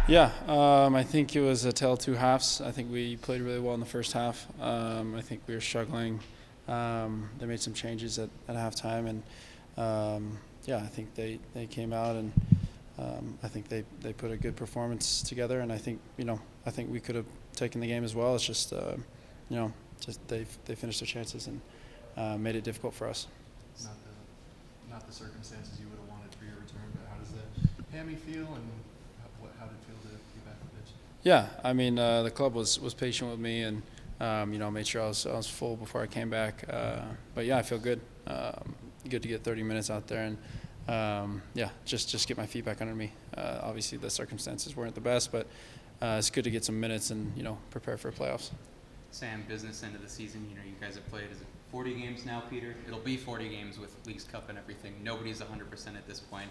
Yeah, I think it was a tale of two halves. I think we played really well in the first half. I think we were struggling. They made some changes at halftime, and yeah, I think they came out and I think they put a good performance together. And I think we could have taken the game as well. It's just just they finished their chances and made it difficult for us. Not the circumstances you would have wanted for your return, but how does the hammy feel, and how did it feel to be back on the pitch? Yeah, I mean the club was patient with me and made sure I was full before I came back. But yeah, I feel good. Good to get 30 minutes out there and yeah, just get my feet back under me. Obviously the circumstances weren't the best, but it's good to get some minutes and prepare for playoffs. Sam, business end of the season, you guys have played, is it 40 games now, Peter? It'll be 40 games with Leagues Cup and everything. Nobody's 100% at this point.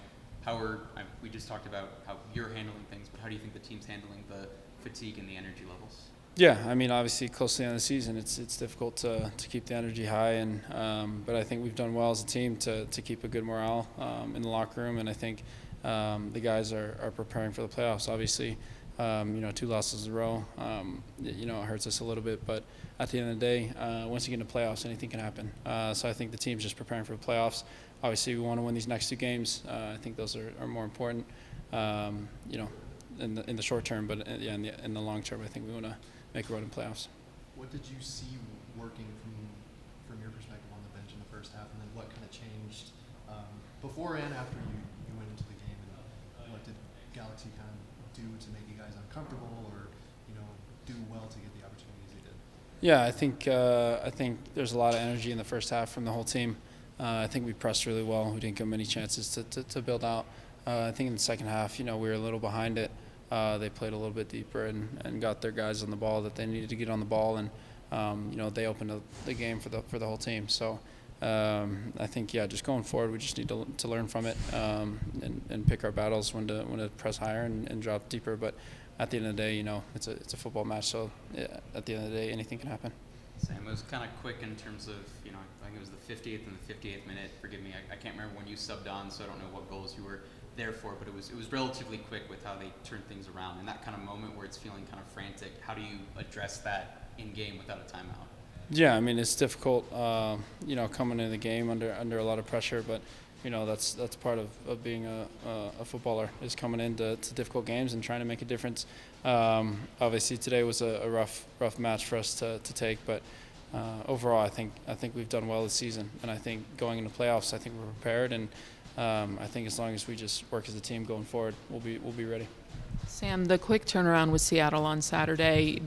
We just talked about how you're handling things, but how do you think the team's handling the fatigue and the energy levels? Yeah, I mean, obviously, close to the end of the season, it's difficult to keep the energy high, and but I think we've done well as a team to keep a good morale in the locker room, and I think the guys are preparing for the playoffs. Obviously, 2 losses in a row, it hurts us a little bit, but at the end of the day, once you get into playoffs, anything can happen. So I think the team's just preparing for the playoffs. Obviously, we want to win these next 2 games. I think those are more important, in the short term, but yeah, in the long term, I think we want to make a run in playoffs. What did you see working from your perspective on the bench in the first half, and then what kind of changed before and after you went into the game, and what did Galaxy kind of do to make you guys uncomfortable, or do well to get the opportunities they did? Yeah, I think there's a lot of energy in the first half from the whole team. I think we pressed really well. We didn't get many chances to build out. I think in the second half, we were a little behind it. They played a little bit deeper and got their guys on the ball that they needed to get on the ball, and they opened up the game for the whole team. So I think just going forward, we just need to learn from it and pick our battles when to press higher and drop deeper. But at the end of the day, it's a football match, so yeah, at the end of the day, anything can happen. Sam, it was kind of quick in terms of, I think it was the 50th and the 58th minute. Forgive me, I can't remember when you subbed on, so I don't know what goals you were there for, but it was relatively quick with how they turned things around. In that kind of moment where it's feeling kind of frantic, how do you address that in game without a timeout? Yeah, I mean, it's difficult, coming into the game under a lot of pressure, but that's part of being a footballer, is coming into difficult games and trying to make a difference. Obviously, today was a rough match for us to take, but overall, I think we've done well this season, and I think going into playoffs, I think we're prepared, and I think as long as we just work as a team going forward, we'll be ready. Sam, the quick turnaround with Seattle on Saturday,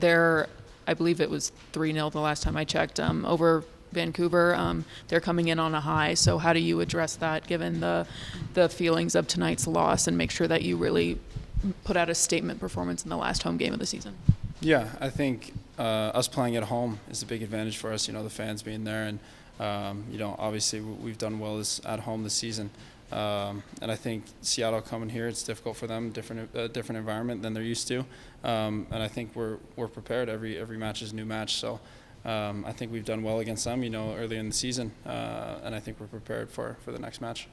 I believe it was 3-0 the last time I checked, over Vancouver. They're coming in on a high, so how do you address that given the feelings of tonight's loss and make sure that you really put out a statement performance in the last home game of the season? Yeah, I think us playing at home is a big advantage for us, the fans being there, and obviously we've done well at home this season. And I think Seattle coming here, it's difficult for them, different environment than they're used to. And I think we're prepared. Every match is a new match. So I think we've done well against them, early in the season. And I think we're prepared for the next match.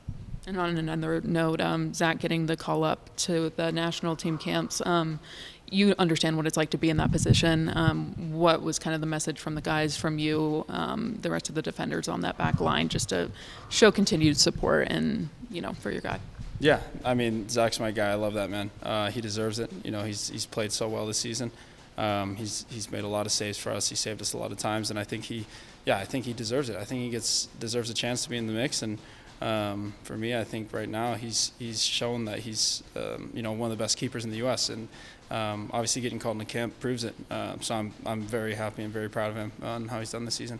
And on another note, Zach getting the call up to the national team camps, you understand what it's like to be in that position. What was kind of the message from the guys, from you, the rest of the defenders on that back line, just to show continued support and, for your guy? Yeah, I mean, Zach's my guy. I love that man. He deserves it. He's played so well this season. He's made a lot of saves for us. He saved us a lot of times, and I think he deserves it. I think he deserves a chance to be in the mix, and for me, I think right now he's shown that he's one of the best keepers in the U.S. and obviously getting called into camp proves it. So I'm very happy and very proud of him on how he's done this season.